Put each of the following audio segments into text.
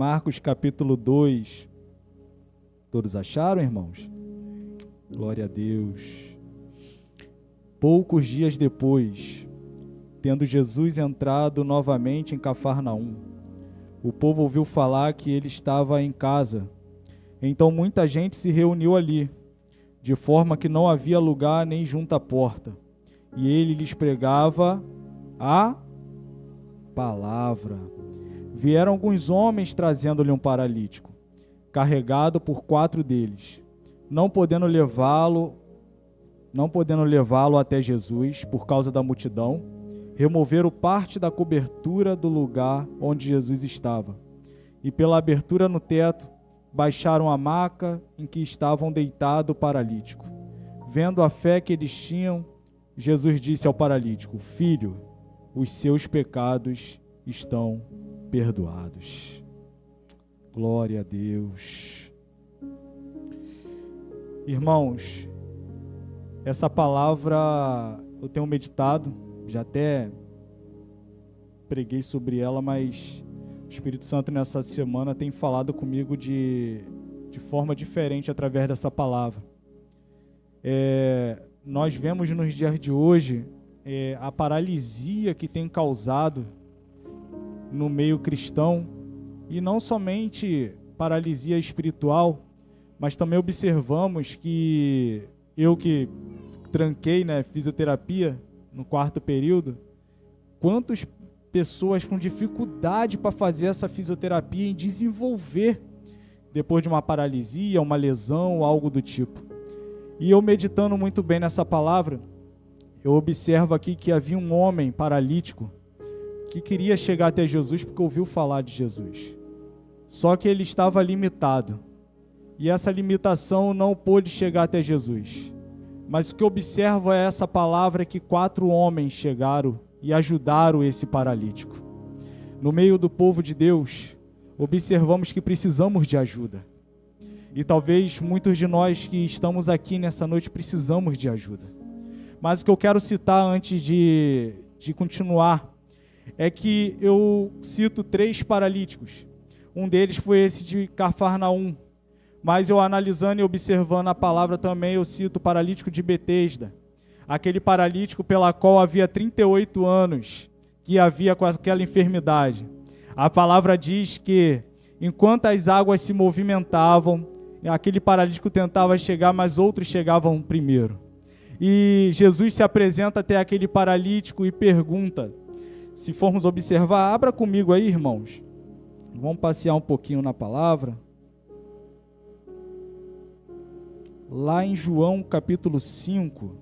Marcos capítulo 2. Todos acharam, irmãos? Glória a Deus. Poucos dias depois, tendo Jesus entrado novamente em Cafarnaum, o povo ouviu falar que ele estava em casa. Então muita gente se reuniu ali, de forma que não havia lugar nem junto à porta. E ele lhes pregava a palavra. Vieram alguns homens trazendo-lhe um paralítico, carregado por 4 deles. Não podendo levá-lo até Jesus por causa da multidão, removeram parte da cobertura do lugar onde Jesus estava. E pela abertura no teto, baixaram a maca em que estavam deitado o paralítico. Vendo a fé que eles tinham, Jesus disse ao paralítico: Filho, os seus pecados estão perdoados. Glória a Deus. Irmãos, essa palavra eu tenho meditado, já até preguei sobre ela, mas o Espírito Santo nessa semana tem falado comigo de forma diferente através dessa palavra. Nós vemos nos dias de hoje a paralisia que tem causado no meio cristão, e não somente paralisia espiritual, mas também observamos que eu que tranquei, fisioterapia no 4º período, quantas pessoas com dificuldade para fazer essa fisioterapia e desenvolver depois de uma paralisia, uma lesão, algo do tipo. E eu meditando muito bem nessa palavra, eu observo aqui que havia um homem paralítico que queria chegar até Jesus porque ouviu falar de Jesus. Só que ele estava limitado. E essa limitação não pôde chegar até Jesus. Mas o que eu observo é essa palavra que 4 homens chegaram e ajudaram esse paralítico. No meio do povo de Deus, observamos que precisamos de ajuda. E talvez muitos de nós que estamos aqui nessa noite precisamos de ajuda. Mas o que eu quero citar antes de continuar é que eu cito 3 paralíticos. Um deles foi esse de Cafarnaum. Mas eu analisando e observando a palavra também, eu cito o paralítico de Betesda. Aquele paralítico pela qual havia 38 anos que havia com aquela enfermidade. A palavra diz que enquanto as águas se movimentavam, aquele paralítico tentava chegar, mas outros chegavam primeiro. E Jesus se apresenta até aquele paralítico e pergunta, se formos observar, abra comigo aí, irmãos. Vamos passear um pouquinho na palavra. Lá em João capítulo 5.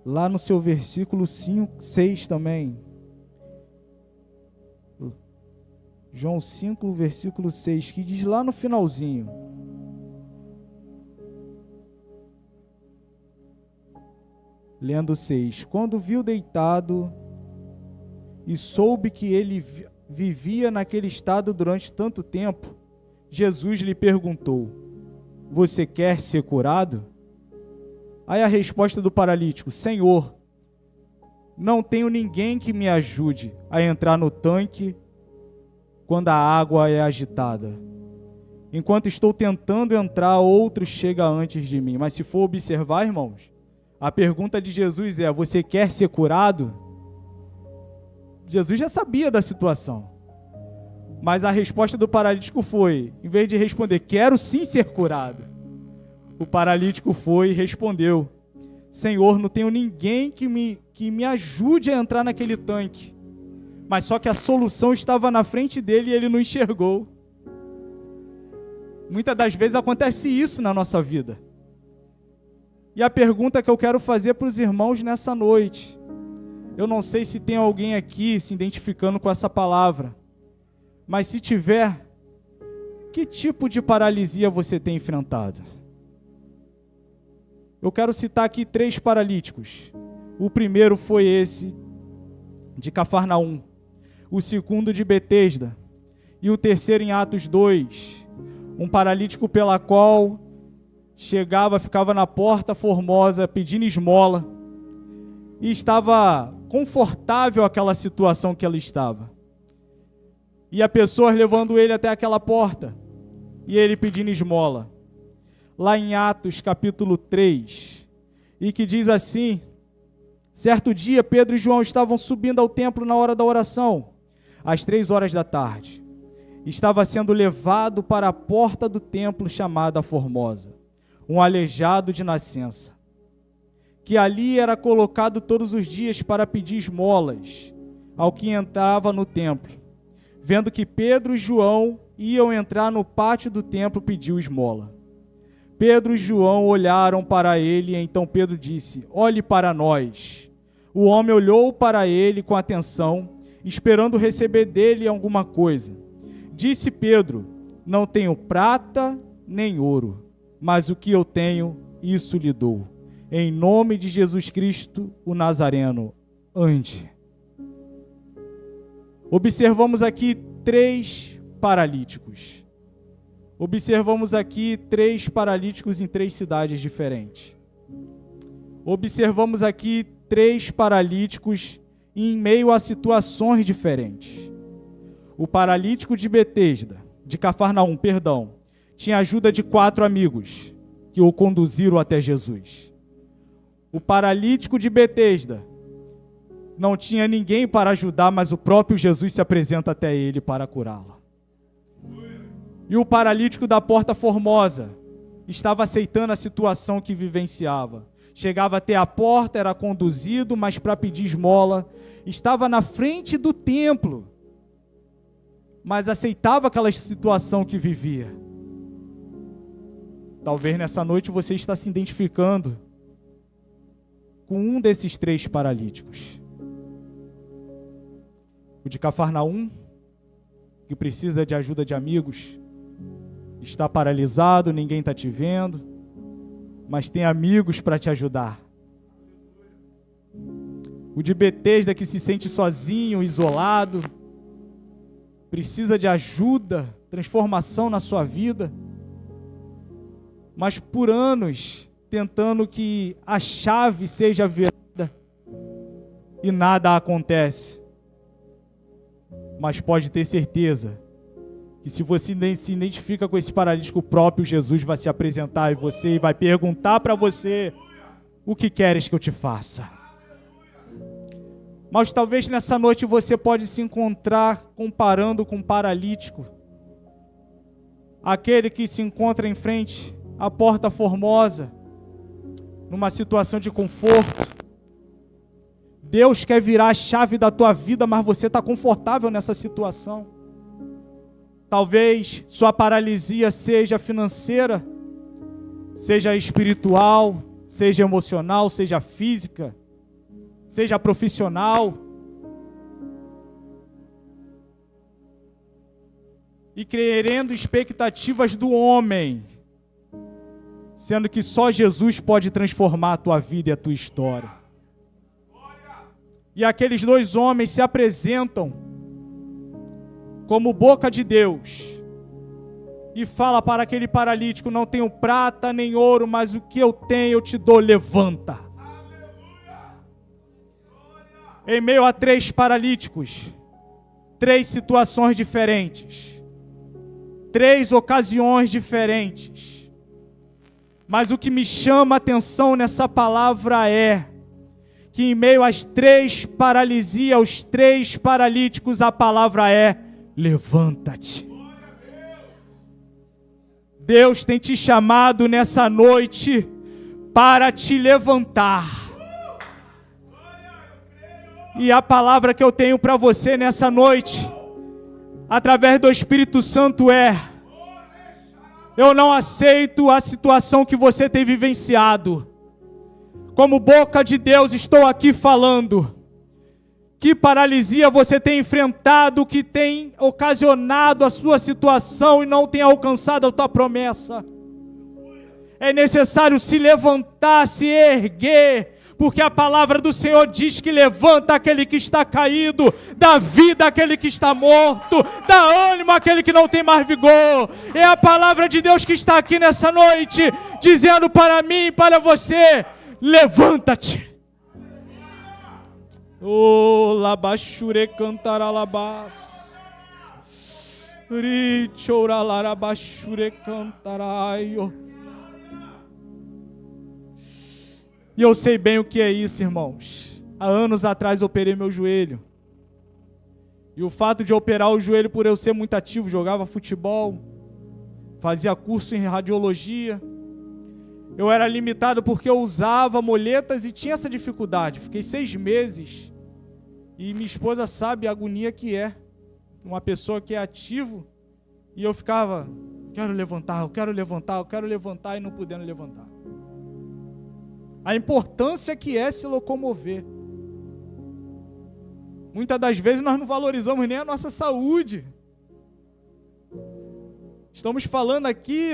Lá no seu versículo 6 também. João 5, versículo 6, que diz lá no finalzinho: lendo 6, quando viu deitado e soube que ele vivia naquele estado durante tanto tempo, Jesus lhe perguntou: você quer ser curado? Aí a resposta do paralítico: Senhor, não tenho ninguém que me ajude a entrar no tanque quando a água é agitada. Enquanto estou tentando entrar, outro chega antes de mim. Mas se for observar, irmãos, a pergunta de Jesus é: você quer ser curado? Jesus já sabia da situação. Mas a resposta do paralítico foi, em vez de responder, quero sim ser curado, o paralítico foi e respondeu: Senhor, não tenho ninguém que me ajude a entrar naquele tanque. Mas só que a solução estava na frente dele e ele não enxergou. Muitas das vezes acontece isso na nossa vida. E a pergunta que eu quero fazer para os irmãos nessa noite, eu não sei se tem alguém aqui se identificando com essa palavra, mas se tiver, que tipo de paralisia você tem enfrentado? Eu quero citar aqui 3 paralíticos. O primeiro foi esse de Cafarnaum, o segundo de Betesda, e o terceiro em Atos 2, um paralítico pela qual chegava, ficava na porta formosa pedindo esmola e estava confortável aquela situação que ela estava. E a pessoa levando ele até aquela porta e ele pedindo esmola. Lá em Atos capítulo 3, e que diz assim: certo dia Pedro e João estavam subindo ao templo na hora da oração, às 3 horas da tarde. Estava sendo levado para a porta do templo chamada Formosa, um aleijado de nascença, que ali era colocado todos os dias para pedir esmolas ao que entrava no templo. Vendo que Pedro e João iam entrar no pátio do templo, pediu esmola. Pedro e João olharam para ele, e então Pedro disse: olhe para nós. O homem olhou para ele com atenção, esperando receber dele alguma coisa. Disse Pedro: não tenho prata nem ouro, mas o que eu tenho, isso lhe dou. Em nome de Jesus Cristo, o Nazareno, ande. Observamos aqui 3 paralíticos. Observamos aqui 3 paralíticos em 3 cidades diferentes. Observamos aqui 3 paralíticos em meio a situações diferentes. O paralítico de Betesda, de Cafarnaum, tinha ajuda de 4 amigos que o conduziram até Jesus. O paralítico de Betesda não tinha ninguém para ajudar, mas o próprio Jesus se apresenta até ele para curá-lo. E o paralítico da Porta Formosa estava aceitando a situação que vivenciava. Chegava até a porta, era conduzido, mas para pedir esmola, estava na frente do templo, mas aceitava aquela situação que vivia. Talvez nessa noite você está se identificando com um desses 3 paralíticos. O de Cafarnaum, que precisa de ajuda de amigos, está paralisado, ninguém está te vendo, mas tem amigos para te ajudar. O de Betesda, que se sente sozinho, isolado, precisa de ajuda, transformação na sua vida, mas por anos tentando que a chave seja virada e nada acontece. Mas pode ter certeza que se você se identifica com esse paralítico, o próprio Jesus vai se apresentar e você vai perguntar para você: o que queres que eu te faça? Mas talvez nessa noite você pode se encontrar comparando com um paralítico, aquele que se encontra em frente à Porta Formosa, numa situação de conforto. Deus quer virar a chave da tua vida, mas você está confortável nessa situação. Talvez sua paralisia seja financeira, seja espiritual, seja emocional, seja física, seja profissional. E querendo expectativas do homem, sendo que só Jesus pode transformar a tua vida e a tua história. E aqueles 2 homens se apresentam como boca de Deus e fala para aquele paralítico: não tenho prata nem ouro, mas o que eu tenho eu te dou, levanta. Em meio a 3 paralíticos, 3 situações diferentes, 3 ocasiões diferentes, mas o que me chama a atenção nessa palavra é que em meio às 3 paralisias, aos 3 paralíticos, a palavra é: levanta-te. Deus tem te chamado nessa noite para te levantar. E a palavra que eu tenho para você nessa noite, através do Espírito Santo, é: eu não aceito a situação que você tem vivenciado. Como boca de Deus, estou aqui falando. Que paralisia você tem enfrentado, que tem ocasionado a sua situação e não tem alcançado a tua promessa? É necessário se levantar, se erguer, Porque a palavra do Senhor diz que levanta aquele que está caído, dá vida àquele que está morto, dá ânimo àquele que não tem mais vigor. É a palavra de Deus que está aqui nessa noite, dizendo para mim e para você: levanta-te. Oh, labachure cantará labás. Richoralarabachure cantaraio. E eu sei bem o que é isso, irmãos. Há anos atrás eu operei meu joelho. E o fato de operar o joelho, por eu ser muito ativo, jogava futebol, fazia curso em radiologia, eu era limitado porque eu usava moletas e tinha essa dificuldade. Fiquei 6 meses e minha esposa sabe a agonia que é. Uma pessoa que é ativo e eu ficava, quero levantar e não podendo levantar. A importância que é se locomover. Muitas das vezes nós não valorizamos nem a nossa saúde. Estamos falando aqui,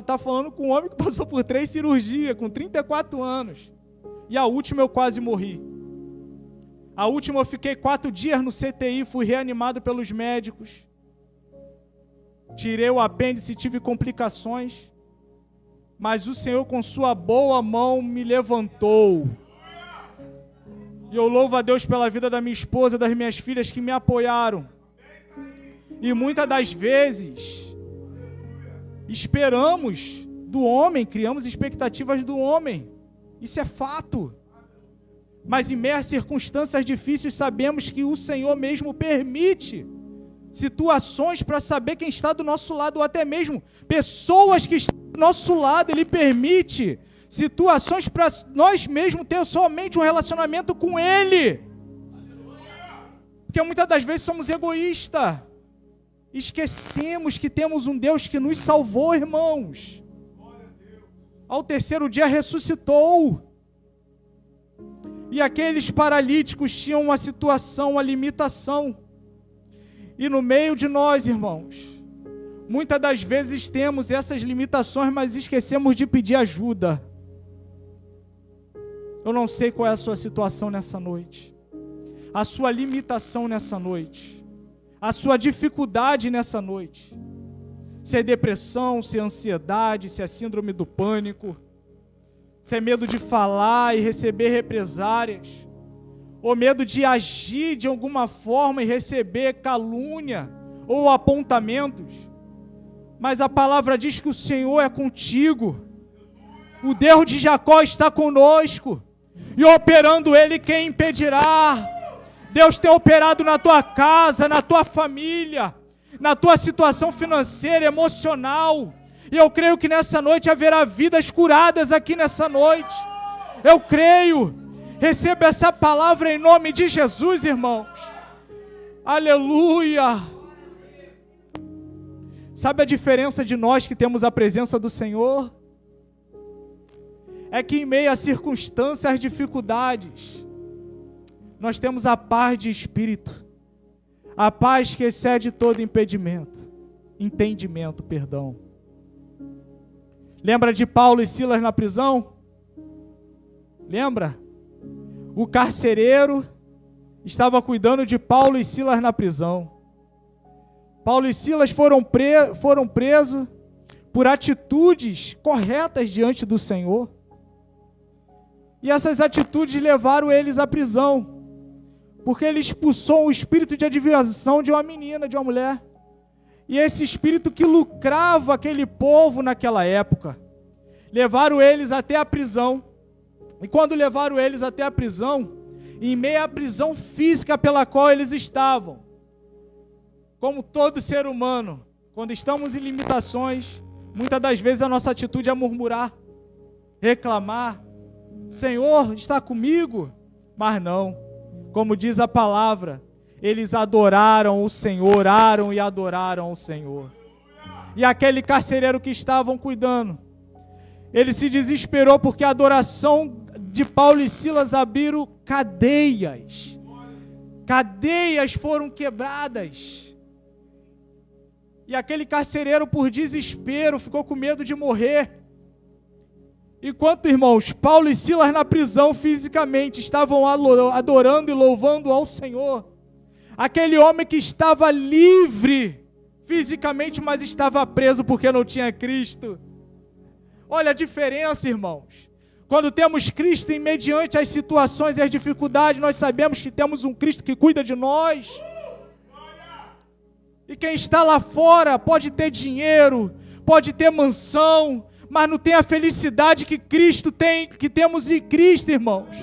tá falando com um homem que passou por 3 cirurgias, com 34 anos. E a última eu quase morri. A última eu fiquei 4 dias no CTI, fui reanimado pelos médicos. Tirei o apêndice, tive complicações. Mas o Senhor, com sua boa mão, me levantou. E eu louvo a Deus pela vida da minha esposa, das minhas filhas que me apoiaram. E muitas das vezes, esperamos do homem, criamos expectativas do homem. Isso é fato. Mas em meio a circunstâncias difíceis, sabemos que o Senhor mesmo permite situações para saber quem está do nosso lado, ou até mesmo pessoas que estão do nosso lado. Ele permite situações para nós mesmos ter somente um relacionamento com Ele. Porque muitas das vezes somos egoístas. Esquecemos que temos um Deus que nos salvou, irmãos. Ao 3º dia ressuscitou. E aqueles paralíticos tinham uma situação, uma limitação. E no meio de nós, irmãos, muitas das vezes temos essas limitações, mas esquecemos de pedir ajuda. Eu não sei qual é a sua situação nessa noite, a sua limitação nessa noite, a sua dificuldade nessa noite. Se é depressão, se é ansiedade, se é síndrome do pânico, se é medo de falar e receber represárias, ou medo de agir de alguma forma e receber calúnia ou apontamentos. Mas a palavra diz que o Senhor é contigo. O Deus de Jacó está conosco. E operando Ele, quem impedirá? Deus tem operado na tua casa, na tua família, na tua situação financeira, emocional. E eu creio que nessa noite haverá vidas curadas aqui nessa noite. Eu creio. Receba essa palavra em nome de Jesus, irmãos. Aleluia. Sabe a diferença de nós que temos a presença do Senhor? É que em meio a circunstâncias, dificuldades, nós temos a paz de espírito. A paz que excede todo entendimento. Lembra de Paulo e Silas na prisão? Lembra? O carcereiro estava cuidando de Paulo e Silas na prisão. Paulo e Silas foram presos por atitudes corretas diante do Senhor. E essas atitudes levaram eles à prisão, porque ele expulsou o espírito de adivinhação de uma menina, de uma mulher. E esse espírito que lucrava aquele povo naquela época. Levaram eles até a prisão. E quando levaram eles até a prisão, em meio à prisão física pela qual eles estavam, como todo ser humano, quando estamos em limitações, muitas das vezes a nossa atitude é murmurar, reclamar, Senhor, está comigo? Mas não, como diz a palavra, eles adoraram o Senhor, oraram e adoraram o Senhor. E aquele carcereiro que estavam cuidando, ele se desesperou porque a adoração de Paulo e Silas abriram cadeias. Cadeias foram quebradas. E aquele carcereiro, por desespero, ficou com medo de morrer. Enquanto, irmãos, Paulo e Silas na prisão fisicamente estavam adorando e louvando ao Senhor, aquele homem que estava livre fisicamente, mas estava preso porque não tinha Cristo. Olha a diferença, irmãos. Quando temos Cristo em mediante as situações e as dificuldades, nós sabemos que temos um Cristo que cuida de nós. E quem está lá fora pode ter dinheiro, pode ter mansão, mas não tem a felicidade que Cristo tem, que temos em Cristo, irmãos.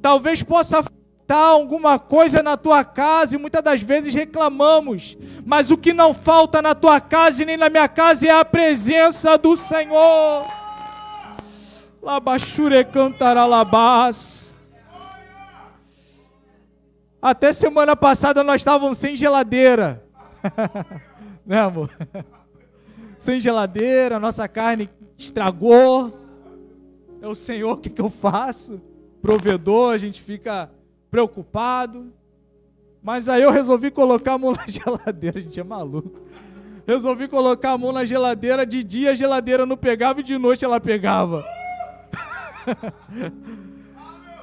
Talvez possa faltar alguma coisa na tua casa e muitas das vezes reclamamos, mas o que não falta na tua casa e nem na minha casa é a presença do Senhor. Labachure cantaralabás. Até semana passada nós estávamos sem geladeira. Né, amor? Sem geladeira, nossa carne estragou. É o Senhor, o que eu faço? Provedor, a gente fica preocupado. Mas aí eu resolvi colocar a mão na geladeira, a gente é maluco. Resolvi colocar a mão na geladeira, de dia a geladeira não pegava e de noite ela pegava.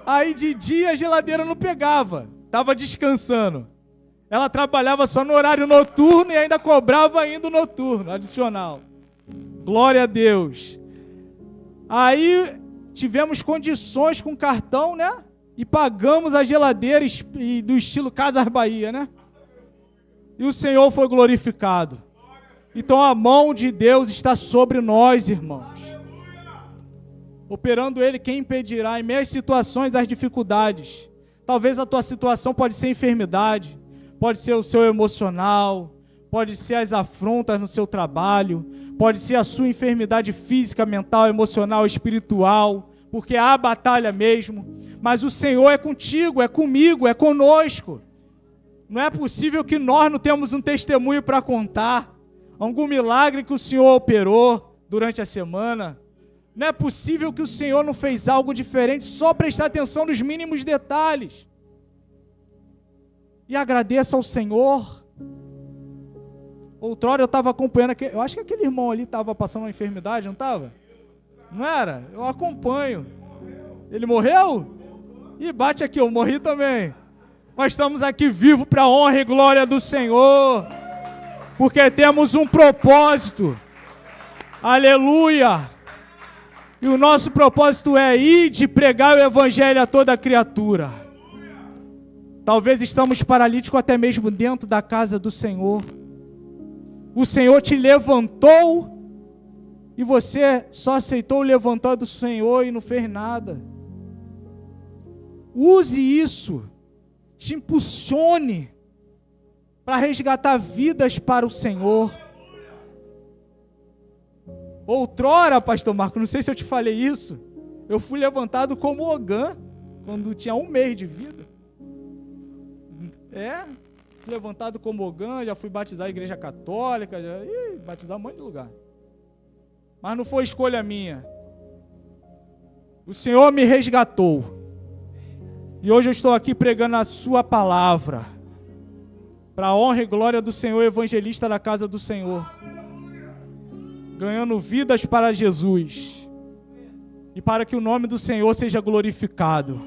Aí de dia a geladeira não pegava, estava descansando. Ela trabalhava só no horário noturno e ainda cobrava ainda o noturno, adicional. Glória a Deus. Aí tivemos condições com cartão, né? E pagamos a geladeira do estilo Casas Bahia, né? E o Senhor foi glorificado. Então a mão de Deus está sobre nós, irmãos. Operando Ele, quem impedirá? Em meias situações, as dificuldades. Talvez a tua situação pode ser enfermidade, pode ser o seu emocional, pode ser as afrontas no seu trabalho, pode ser a sua enfermidade física, mental, emocional, espiritual, porque há batalha mesmo. Mas o Senhor é contigo, é comigo, é conosco. Não é possível que nós não temos um testemunho para contar, algum milagre que o Senhor operou durante a semana. Não é possível que o Senhor não fez algo diferente, só prestar atenção nos mínimos detalhes. E agradeça ao Senhor. Outrora eu estava acompanhando, eu acho que aquele irmão ali estava passando uma enfermidade, não estava? Não era? Eu acompanho. Ele morreu? E bate aqui, eu morri também. Nós estamos aqui vivos para a honra e glória do Senhor, porque temos um propósito. Aleluia! E o nosso propósito é ir de pregar o evangelho a toda criatura. Talvez estamos paralíticos até mesmo dentro da casa do Senhor. O Senhor te levantou e você só aceitou o levantar do Senhor e não fez nada. Use isso, te impulsione para resgatar vidas para o Senhor. Outrora, pastor Marco, não sei se eu te falei isso, eu fui levantado como Ogã, quando tinha 1 mês de vida. Levantado como Ogã, já fui batizar a igreja católica, batizar um monte de lugar. Mas não foi escolha minha. O Senhor me resgatou. E hoje eu estou aqui pregando a sua palavra, para a honra e glória do Senhor, evangelista da casa do Senhor. Ganhando vidas para Jesus. E para que o nome do Senhor seja glorificado.